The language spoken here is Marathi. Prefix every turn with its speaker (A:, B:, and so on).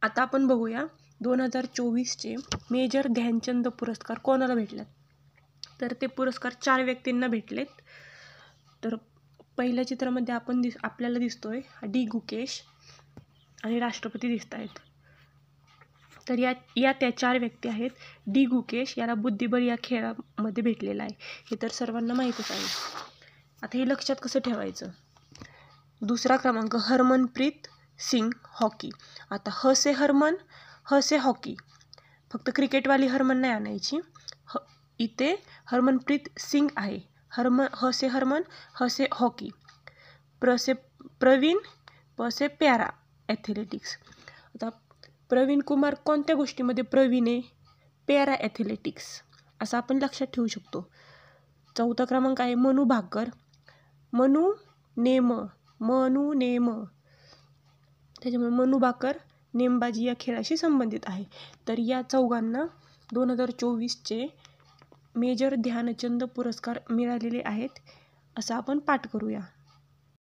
A: आता आपण बघूया 2024चे मेजर ध्यानचंद पुरस्कार कोणाला भेटल्यात. तर ते पुरस्कार 4 व्यक्तींना भेटलेत. तर पहिल्या चित्रामध्ये आपल्याला दिसतोय डी गुकेश आणि राष्ट्रपती दिसत आहेत. तर या त्या 4 व्यक्ती आहेत. डी गुकेश याला बुद्धिबळ या खेळामध्ये भेटलेला आहे, हे तर सर्वांना माहीतच आहे. आता हे लक्षात कसं ठेवायचं. दुसरा क्रमांक हरमनप्रीत सिंग हॉकी. आता ह से हॉकी, फक्त क्रिकेटवाली हरमन नाही आणायची. इथे हरमनप्रीत सिंग आहे. ह से हरमन, ह से हॉकी. प्रवीण, प से प्यारा ॲथलेटिक्स. आता प्रवीण कुमार कोणत्या गोष्टीमध्ये प्रवीण आहे? पॅरा ॲथलेटिक्स, असं आपण लक्षात ठेवू शकतो. चौथा क्रमांक आहे मनू भाकर. मनू नेम, त्याच्यामुळे मनू भाकर नेमबाजी या खेळाशी संबंधित आहे. तर या चौघांना 2024चे मेजर ध्यानचंद पुरस्कार मिळालेले आहेत, असं आपण पाठ करूया.